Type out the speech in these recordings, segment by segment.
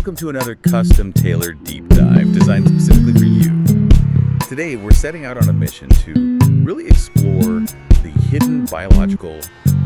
Welcome to another custom-tailored deep dive designed specifically for you. Today, we're setting out on a mission to really explore the hidden biological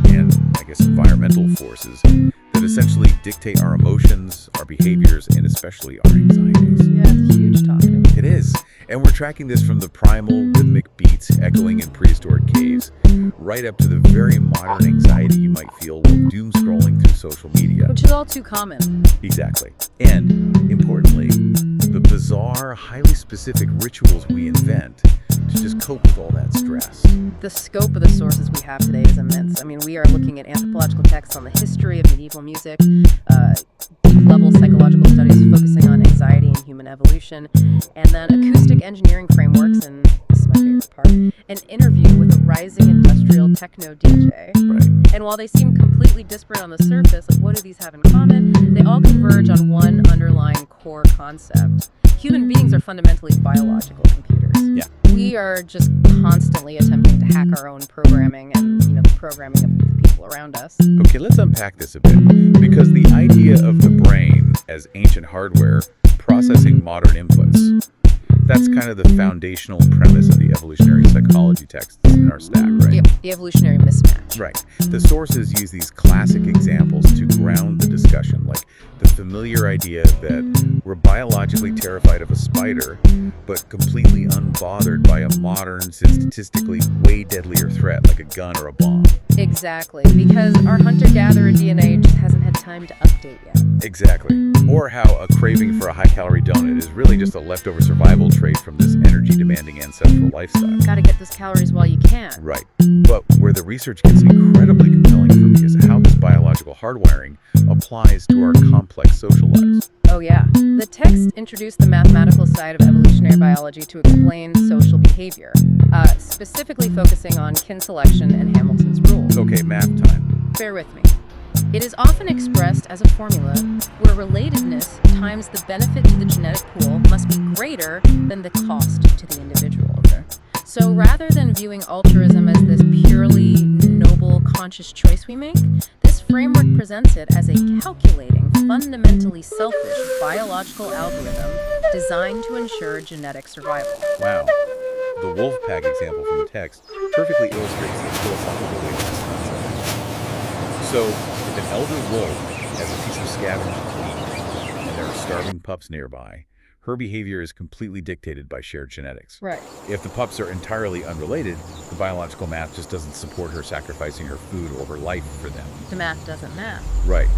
and, environmental forces that essentially dictate our emotions, our behaviors, and especially our anxieties. Yeah, it's a huge topic. It is. And we're tracking this from the primal rhythmic beats echoing in prehistoric caves, right up to the very modern anxiety you might feel while doom scrolling through social media. Which is all too common. Exactly. And, importantly, the bizarre, highly specific rituals we invent to just cope with all that stress. The scope of the sources we have today is immense. I mean, we are looking at anthropological texts on the history of medieval music, deep-level psychological studies focusing on anxiety and human evolution, and then acoustic engineering frameworks, and this is my favorite part, an interview with a rising industrial techno DJ. Right. And while they seem completely disparate on the surface, like what do these have in common? They all converge on one underlying core concept. Human beings are fundamentally biological computers. Yeah. We are just constantly attempting to hack our own programming and, the programming of the people around us. Okay, let's unpack this a bit, because the idea of the brain as ancient hardware processing modern inputs, that's kind of the foundational premise of the evolutionary psychology texts in our stack, right? Yep, the evolutionary mismatch. Right. The sources use these classic examples to ground the discussion, like the familiar idea that we're biologically terrified of a spider, but completely unbothered by a modern, statistically way deadlier threat like a gun or a bomb. Exactly, because our hunter-gatherer DNA just hasn't had time to update yet. Exactly. Or how a craving for a high-calorie donut is really just a leftover survival trait from this energy-demanding ancestral lifestyle. Gotta get those calories while you can. Right. But where the research gets incredibly compelling for me is how this biological hardwiring applies to our complex social lives. Oh yeah. The text introduced the mathematical side of evolutionary biology to explain social behavior, specifically focusing on kin selection and Hamilton's rule. Okay, math time. Bear with me. It is often expressed as a formula where relatedness times the benefit to the genetic pool must be greater than the cost to the individual. Okay. So rather than viewing altruism as this purely noble, conscious choice we make, this framework presents it as a calculating, fundamentally selfish biological algorithm designed to ensure genetic survival. Wow. The wolf pack example from the text perfectly illustrates the philosophical weight of this concept. So, if an elder wolf has a piece of scavenged meat and there are starving pups nearby, her behavior is completely dictated by shared genetics. Right. If the pups are entirely unrelated, the biological math just doesn't support her sacrificing her food or her life for them. The math doesn't math. Right.